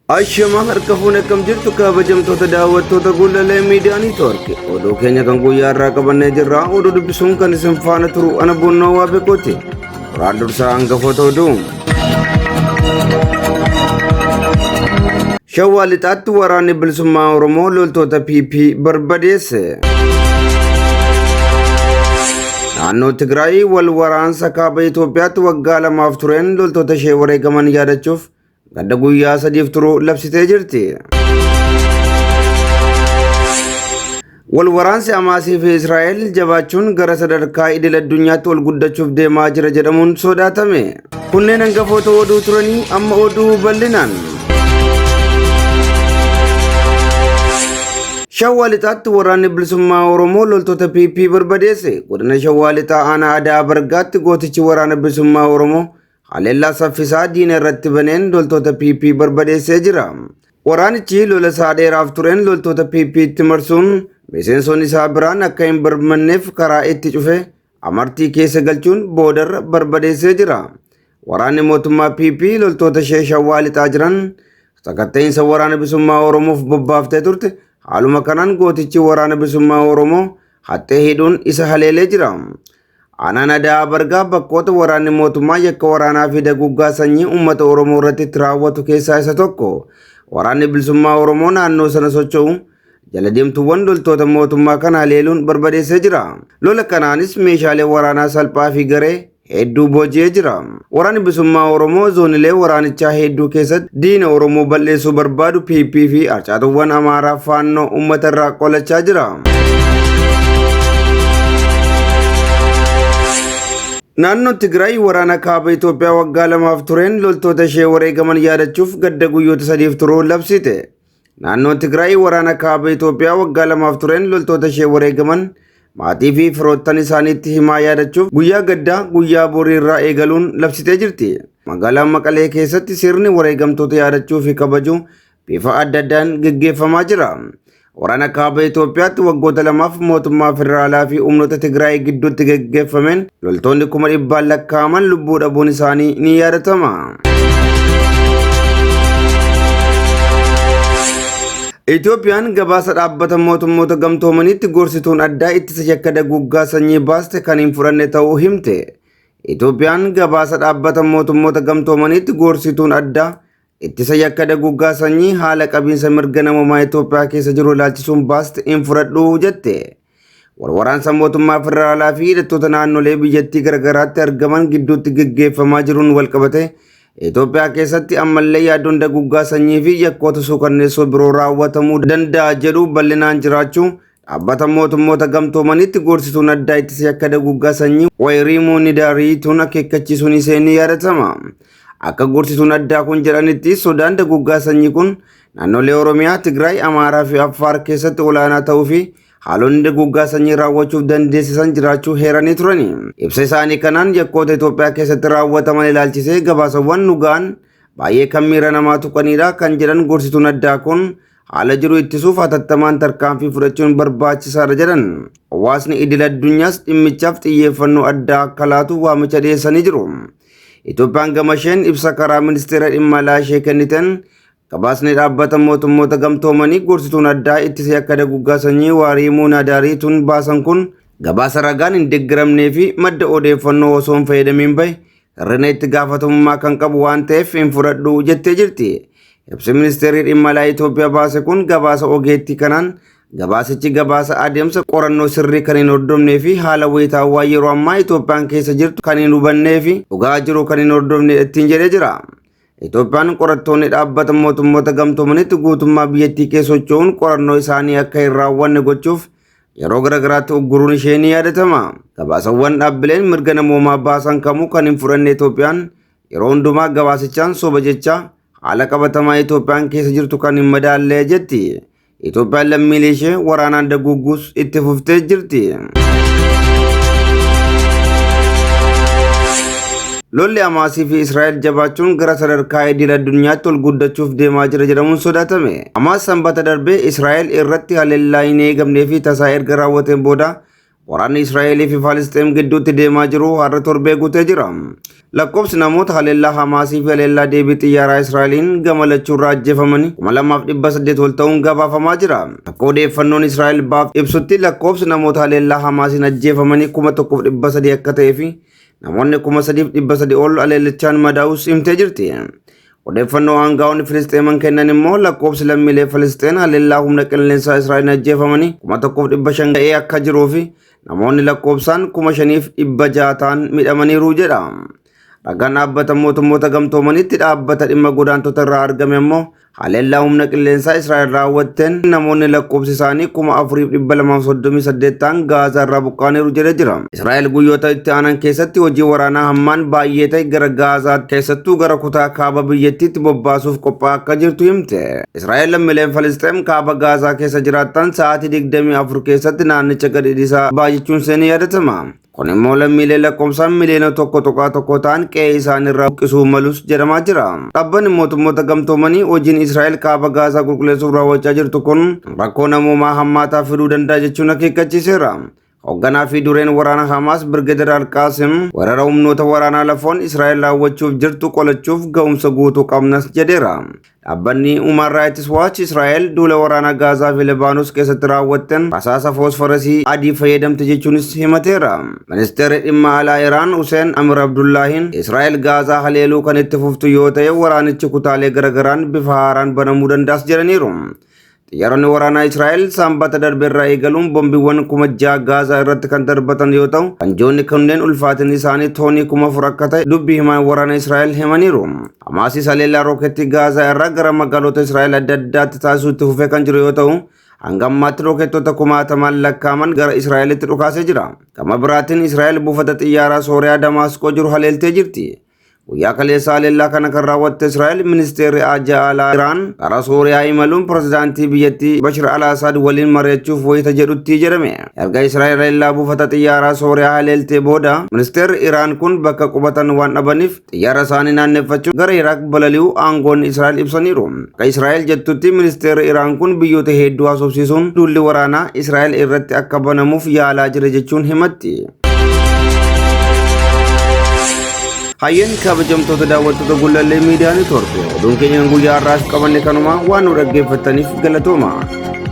Ashama harka fuune akkam jirtu kabajamtoota daawwattoota Gullallee Miidiyaa Niitoorki. Oduu keenya kan guyyaa irraa qabannee jirra. Oduu dubbisuun kan isin faana turu ana Boonnoo Waabeekooti. Duraan dursaa hangafoota oduu. Shawaa lixaatti waraanni bilisummaa Oromoo loltoota PP barbadeesse. Naannoo Tigraay wal waraansa kaaba Itoophiyaatti waggaa 2 tureen loltoota ishee wareegaman yaadachuuf gadda guyyaa 3 turu labsitee jirti. Wal waraansi Hamaasii fi Israa'el jabaachuun gara sadarkaa idil addunyaatti ol guddachuuf deemaa jira jedhamuun sodaatame. Kunneen hangafoota oduu turanii amma oduu bal'inaan. Shawaa lixaatti waraanni bilisummaa Oromoo loltoota PP barbadeesse. Godina Shawaa lixaa aanaa Adaa Bargaatti gootichi waraana bilisummaa Oromoo haleellaa saffisaa diina irratti baneen loltoota PP barbadeessee jira. Waraanichi lola isaa dheeraaf tureen loltoota PP itti marsuun miseensonni isaa biraan akka hin barbaanneef karaa itti cufe amartii keessa galchuun boodarra barbadeessee jira. Waraanni mootummaa PP loltoota ishee Shawaa lixaa jiran sakatta'insa waraana bilisummaa Oromoof bobbaaftee turte. Haaluma kanaan gootichi waraana bilisummaa Oromoo haxxee hidhuun isa haleelee jira. Aanaan Adaa Bargaa bakkoota waraanni mootummaa yakka waraanaa fi daguggaa sanyii uummata Oromoo irratti raawwatu keessaa isa tokko. Waraanni bilisummaa Oromoo naannoo sana socho'u jala deemtuuwwan loltoota mootummaa kana haleeluun barbadeessee jira. Lola kanaanis meeshaalee waraanaa salphaa fi garee hedduu booji'ee jira. Waraanni bilisummaa Oromoo zoonilee waraanichaa hedduu keessatti diina Oromoo balleessuu barbaadu PP fi harcaatuwwan Amaaraa faannoo uummata irraa qolachaa jira. Naannoo Tigraay waraana kaaba Itoophiyaa waggaa 2 tureen loltoota ishee wareegaman yaadachuuf gadda guyyoota 3 turuu labsite. Naannoo Tigraay waraana kaaba Itoophiyaa waggaa 2 tureen loltoota ishee wareegaman maatii fi firoottan isaaniitti himaa yaadachuuf guyyaa gaddaa guyyaa borii irraa eegaluun labsitee jirti. Magaalaa Maqalee keessatti sirni wareegamtoota yaadachuu fi kabajuu bifa adda addaan gaggeeffamaa jira. Waraana kaaba Itoophiyaatti waggoota 2f mootummaa federaalaa fi humnoota Tigraay gidduutti gaggeeffameen loltoonni 100,000 lakkaa'aman lubbuu dhabuun isaanii ni yaadatama. Itoophiyaan gabaasa dhaabbata mootummoota gamtoomaniitti gorsituun addaa ittisa yakka daguggaa sanyii baaste kan hin fudhanne ta'uu himte. Itoophiyaan gabaasa dhaabbata mootummoota gamtoomaniitti gorsituun addaa ittisa yakka daguggaa sanyii haala qabiinsa mirga namummaa Itoophiyaa keessa jiru ilaalchisuun baaste hin fudhadhu jette. Waraansa mootummaa federaalaa fi hidhattoota naannolee biyyattii garagaraatti argaman gidduutti gaggeeffamaa jiruun walqabate Itoophiyaa keessatti ammallee yaaddoon daguggaa sanyii fi yakkoota suukanneessoo biroo raawwatamuu danda'a jedhu bal'inaan jiraachuu dhaabbata mootummoota gamtoomaniitti gorsituun addaa ittisa yakka daguggaa sanyii Wayiriimuu Nidaariituun akeekkachiisuun ishee ni yaadatama. Akka gorsituun addaa kun jedhanitti sodaan daguggaa sanyii kun naannolee Oromiyaa, Tigraay, Amaaraa fi Affaar keessatti olaanaa ta'uu fi haalonni daguggaa sanyii raawwachuuf dandeessisan jiraachuu heeranii turani. Ibsa isaanii kanaan yakkoota Itoophiyaa keessatti raawwataman ilaalchisee gabaasawwan dhugaan baay'ee kan miira namaa tuqanidha kan jedhan gorsituun addaa kun haala jiru ittisuuf hatattamaan tarkaanfii fudhachuun barbaachisaadha jedhan. Hawaasni idil addunyaas dhimmichaaf xiyyeeffannoo addaa akka laatu waamicha dhiyeessanii jiru. Itoophiyaan gama isheen ibsa karaa ministeera dhimma alaa ishee kenniteen gabaasni dhaabbata mootummoota gamtoomanii gorsituun addaa ittisa yakka daguggaa sanyii Wayiriimuu Nidaariituun baasan kun gabaasa ragaan hin deeggaramnee fi madda odeeffannoo osoo hin fayyadamiin bahe hir'ina itti gaafatamummaa kan qabu waan ta'eef hin fudhadhu jettee jirti. Ibsi ministeerri dhimma alaa Itoophiyaa baase kun gabaasa ogeettii kanaan gabaasichi gabaasa adeemsa qorannoo sirrii kan hin hordofnee fi haala wayitaawwaa yeroo ammaa Itoophiyaan keessa jirtu kan hin hubannee fi dhugaa jiru kan hin hordofne ittiin jedhee jira. Itoophiyaan qorattoonni dhaabbata mootummoota gamtoomanitti guutummaa biyyattii keessa socho'uun qorannoo isaanii akka hin raawwanne gochuuf yeroo garagaraatti ugguruun ishee ni yaadatama. Gabaasawwan dhaabbileen mirga namoomaa baasan kamuu kan hin fudhanne Itoophiyaan yeroo hundumaa gabaasichaan soba jecha haala qabatamaa Itoophiyaan keessa jirtu kan hin madaallee jetti. Itoophiyaan lammiilee ishee waraanaan dagugguus itti fuftee jirti. Lolli Hamaasii fi Israa'el jabaachuun gara sadarkaa idil addunyaatti ol guddachuuf deemaa jira jedhamuun sodaatame. Hamaas sanbata darbee Israa'el irratti haleellaa hin eegamnee fi tasaa erga raawwateen booda waraanni Israa'elii fi Faalisxeem gidduutti deemaa jiru har'a torbee guutee jira. Lakkoofsi namoota haleellaa Hamaasii fi haleellaa deebii xiyyaaraa Israa'eliin gama lachuurraa ajjeefamanii 2800 ol ta'uun gabaafamaa jira. Akka odeeffannoon Israa'el baaf ibsutti lakkoofsi namoota haleellaa Hamaasiin ajjeefamanii 1300 akka ta'ee fi namoonni 3300 ol haleellichaan madaa'us himtee jirti. Odeeffannoo aangaa'onni Filisxeeman kennan immoo lakkoofsi lammiilee Filisxeen haleellaa humna qilleensaa Israa'eliin ajjeefamanii 1500 ga'ee akka jiruu fi namoonni lakkoofsaan 5600 ta'an miidhamaniiru jedha. Ragaan dhaabbata mootummoota gamtoomanitti dhaabbata dhimma godaantota irraa argame immoo haleellaa humna qilleensaa Israa'el raawwatteen namoonni lakkoofsi isaanii 4238 ta'an Gaazaa irraa buqqaaniiru jedhee jira. Israa'el guyyoota itti aanan keessatti hojii waraanaa hammaan baay'ee ta'e gara Gaazaa keessattuu gara kutaa kaaba biyyattiitti bobbaasuuf qophaa'aa akka jirtu himte. Israa'el lammiileen Filisxeem kaaba Gaazaa keessa jiraatan sa'aatii 24 keessatti naannicha gadi dhiisaa baay'achuun seenii yaadatama. Kun immoo lammiilee lakkoofsaan miliyoona tokko ta'an qe'ee isaaniirraa buqqisuu malus jedhamaa jira. Dhaabbanni mootummoota gamtoomanii hojiin Israa'el kaaba Gaazaa qulqulleessuuf raawwachaa jirtu kun rakkoo namoomaa hammaataa fiduu danda'a jechuun akeekkachiiseera. Hoogganaa fi dureen waraana Hamaas Birgeedar Alqaasim weerara humnoota waraanaa lafoon Israa'el raawwachuuf jirtu qolachuuf ga'umsa guutuu qabnas jedheera. Dhaabbanni Human Rights Watch Israa'el duula waraanaa Gaazaa fi Libaanos keessatti raawwatteen rasaasa foosforasii adii fayyadamte jechuunis himateera. Ministeerri dhimma alaa Iraan Hussein Amir Abdullaahiin Israa'el Gaazaa haleeluu kan itti fuftu yoo ta'e waraanichi kutaalee garagaraan bifa haaraan banamuu danda'as jedhaniiru. Xiyyaaronni waraanaa Israa'el sanbata darbeerraa eegaluun bombiiwwan 6,000 Gaazaa irratti kan darbatan yoo ta'u, hanjoonni kunneen ulfaatinni isaanii toonii 4,000 akka ta'e dubbii himaa waraana Israa'el himaniiru. Hamaasis haleellaa rooketii Gaazaa irraa gara magaalota Israa'el adda addaatti taasisuu itti fufee kan jiru yoo ta'u, hanga ammaatti rookettota 60,000 lakkaaman gara Israa'elitti dhukaasee jira. Gama biraatiin Israa'el buufata xiyyaaraa Sooriyaa Damaasqoo jiru haleeltee jirti. Guyyaa kaleessaa haleellaa kana kan raawwatte Israa'el ministeerri ajaa alaa Iraan gara Sooriyaa imaluun pirezidaantii biyyattii Bashir al-Assad waliin mari'achuuf wayita jedhutti jedhame. Erga Israa'el haleellaa buufata xiyyaaraa Sooriyaa haleeltee booda ministeerri Iraan kun bakka qubatan waan dhabaniif xiyyaara isaanii naanneeffachuun gara Iraaq balali'uu aangoonni Israa'el ibsaniiru. Akka Israa'el jettutti ministeerri Iraan kun biyyoota hedduu haasofsiisuun duulli waraanaa Israa'el irratti akka banamuuf yaalaa jira jechuun himatti. Hayyan kabajamtoota daawwattoota Gullallee Miidiyaa Neetwoork oduun keenya guyyaa har'aaf qabanne kanuma waan nu dhaggeeffattaniif galatooma.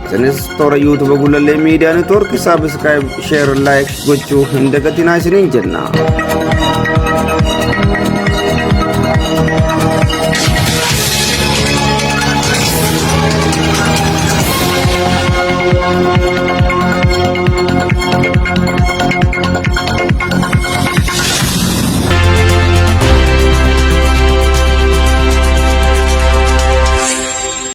Isinis toora YouTube Gullallee Miidiyaa Neetwoork saabskraayib, sheer, laayik gochuu hin dagatinaa isiniin jenna.